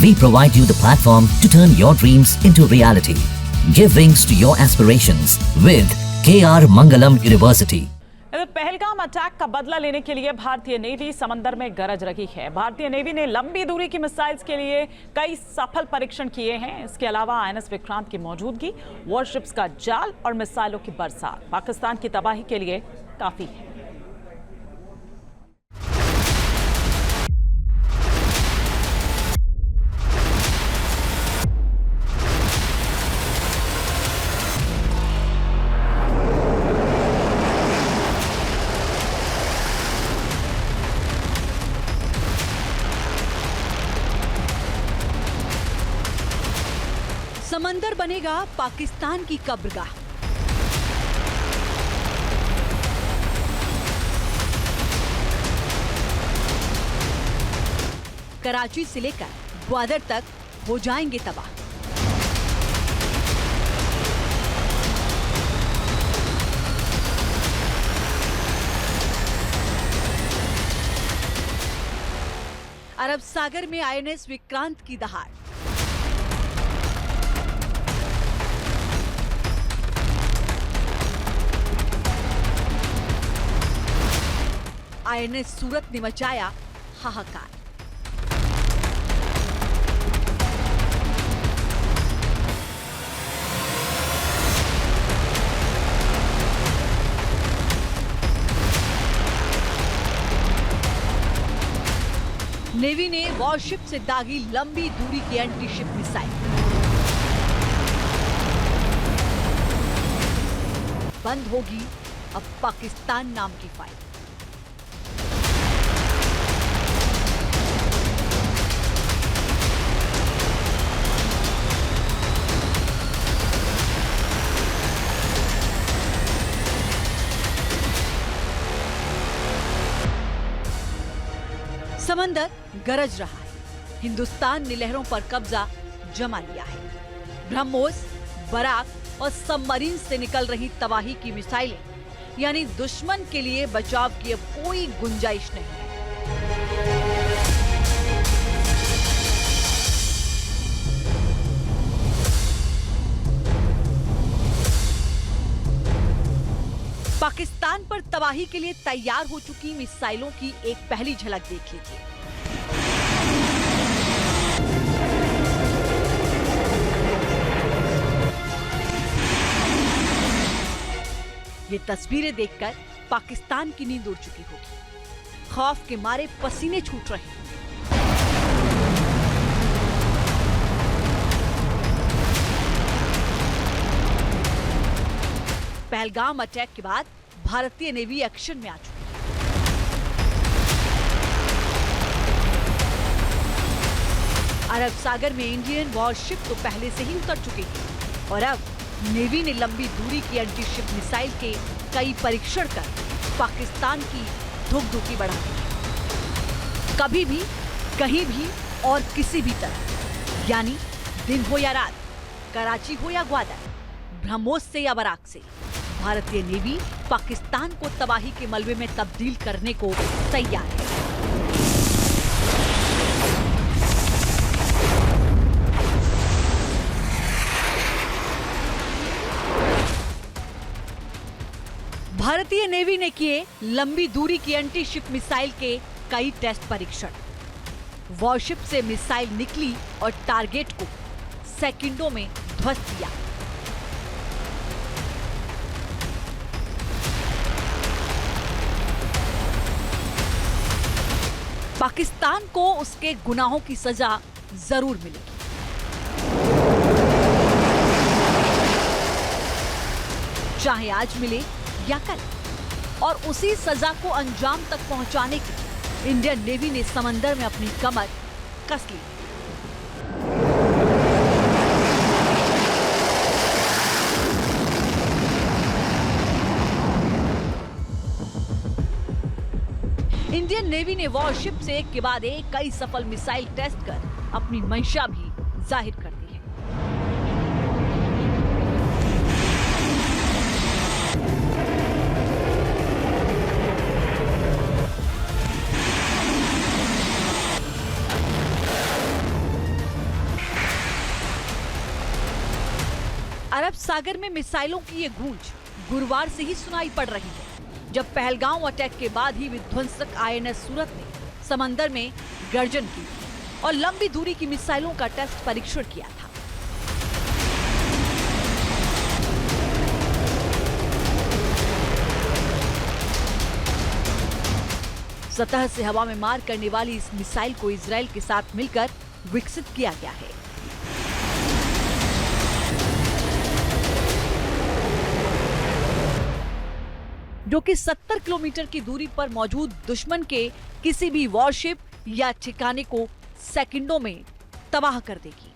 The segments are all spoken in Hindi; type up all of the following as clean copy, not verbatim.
We provide you the platform to turn your dreams into reality. Give wings to your aspirations with KR Mangalam University. Pahalgam attack का बदला लेने के लिए भारतीय नेवी समंदर में गरज रही है। भारतीय नेवी ने लंबी दूरी की मिसाइल्स के लिए कई सफल परीक्षण किए हैं। इसके अलावा INS विक्रांत की मौजूदगी, वॉरशिप्स का जाल और मिसाइलों की बरसात पाकिस्तान की तबाही के लिए काफी है। समंदर बनेगा पाकिस्तान की कब्रगाह। कराची से लेकर ग्वादर तक हो जाएंगे तबाह। अरब सागर में INS विक्रांत की दहाड़। INS सूरत ने मचाया हाहाकार। नेवी ने वॉरशिप से दागी लंबी दूरी की एंटी शिप मिसाइल। बंद होगी अब पाकिस्तान नाम की फाइल। समंदर गरज रहा है। हिंदुस्तान ने लहरों पर कब्जा जमा लिया है। ब्रह्मोस, बराक और सबमरीन से निकल रही तबाही की मिसाइलें, यानी दुश्मन के लिए बचाव की अब कोई गुंजाइश नहीं है। पाकिस्तान पर तबाही के लिए तैयार हो चुकी मिसाइलों की एक पहली झलक देख लीजिए। ये तस्वीरें देखकर पाकिस्तान की नींद उड़ चुकी होगी। खौफ के मारे पसीने छूट रहे हैं। पहलगाम अटैक के बाद भारतीय नेवी एक्शन में आ चुकी है। अरब सागर में इंडियन वॉरशिप तो पहले से ही उतर चुकी थी और अब नेवी ने लंबी दूरी की एंटी शिप मिसाइल के कई परीक्षण कर पाकिस्तान की धुक-धुकी बढ़ा दी है। कभी भी, कहीं भी और किसी भी तरह, यानी दिन हो या रात, कराची हो या ग्वादर, ब्रह्मोस से या बराक से, भारतीय नेवी पाकिस्तान को तबाही के मलबे में तब्दील करने को तैयार है। भारतीय नेवी ने किए लंबी दूरी की एंटी शिप मिसाइल के कई टेस्ट परीक्षण। वॉरशिप से मिसाइल निकली और टारगेट को सेकंडों में ध्वस्त किया। पाकिस्तान को उसके गुनाहों की सजा जरूर मिलेगी। चाहे आज मिले या कल, और उसी सजा को अंजाम तक पहुंचाने के लिए इंडियन नेवी ने समंदर में अपनी कमर कस ली। इंडियन नेवी ने वॉरशिप से एक के बाद एक कई सफल मिसाइल टेस्ट कर अपनी मंशा भी जाहिर कर दी है। अरब सागर में मिसाइलों की ये गूंज गुरुवार से ही सुनाई पड़ रही है, जब पहलगांव अटैक के बाद ही विध्वंसक आईएनएस सूरत ने समंदर में गर्जन की और लंबी दूरी की मिसाइलों का टेस्ट परीक्षण किया था। सतह से हवा में मार करने वाली इस मिसाइल को इजराइल के साथ मिलकर विकसित किया गया है। जो कि 70 किलोमीटर की दूरी पर मौजूद दुश्मन के किसी भी वॉरशिप या ठिकाने को सेकंडों में तबाह कर देगी।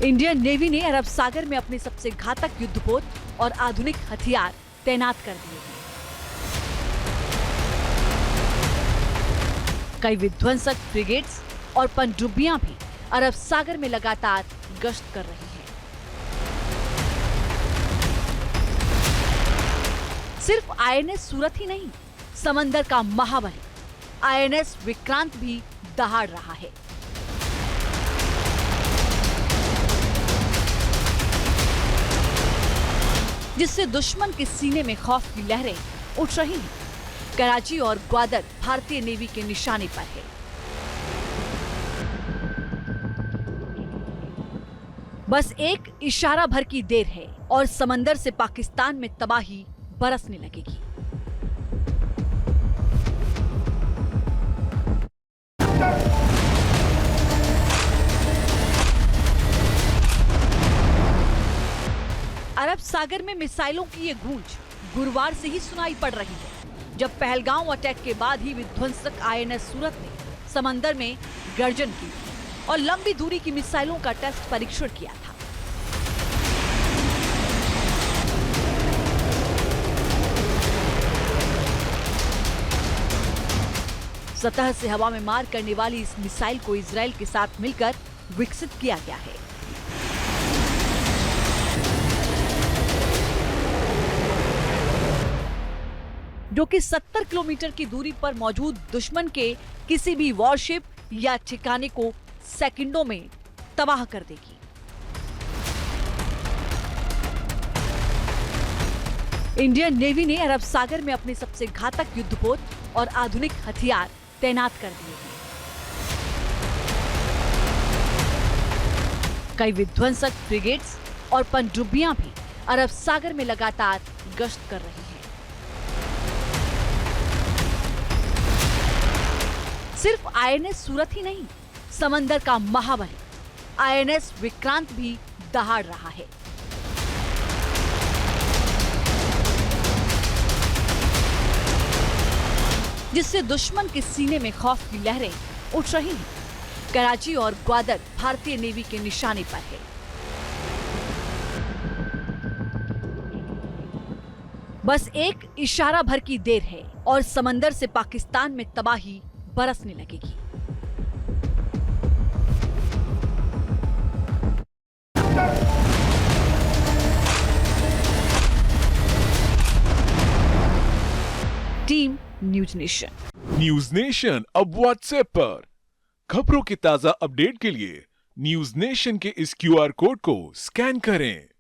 इंडियन नेवी ने अरब सागर में अपने सबसे घातक युद्धपोत और आधुनिक हथियार तैनात कर दिए हैं। कई विध्वंसक फ्रिगेट्स और पनडुब्बियां भी अरब सागर में लगातार गश्त कर रही हैं। सिर्फ आईएनएस सूरत ही नहीं, समंदर का महाबली आईएनएस विक्रांत भी दहाड़ रहा है। जिससे दुश्मन के सीने में खौफ की लहरें उठ रही हैं। कराची और ग्वादर भारतीय नेवी के निशाने पर है। बस एक इशारा भर की देर है और समंदर से पाकिस्तान में तबाही बरसने लगेगी। अरब सागर में मिसाइलों की ये गूंज गुरुवार से ही सुनाई पड़ रही है, जब पहलगांव अटैक के बाद ही विध्वंसक आईएनएस सूरत ने समंदर में गर्जन की और लंबी दूरी की मिसाइलों का टेस्ट परीक्षण किया था। सतह से हवा में मार करने वाली इस मिसाइल को इजराइल के साथ मिलकर विकसित किया गया है। जो कि 70 किलोमीटर की दूरी पर मौजूद दुश्मन के किसी भी वॉरशिप या ठिकाने को सेकंडों में तबाह कर देगी। इंडियन नेवी ने अरब सागर में अपने सबसे घातक युद्धपोत और आधुनिक हथियार तैनात कर दिए हैं। कई विध्वंसक फ्रिगेट्स और पनडुब्बियां भी अरब सागर में लगातार गश्त कर रही हैं। सिर्फ आईएनएस सूरत ही नहीं, समंदर का महाबली आईएनएस विक्रांत भी दहाड़ रहा है। जिससे दुश्मन के सीने में खौफ की लहरें उठ रही हैं। कराची और ग्वादर भारतीय नेवी के निशाने पर है। बस एक इशारा भर की देर है और समंदर से पाकिस्तान में तबाही बरसने लगेगी। Team news nation. News nation अब व्हाट्सएप पर खबरों के ताजा अपडेट के लिए न्यूज नेशन के इस क्यूआर कोड को स्कैन करें।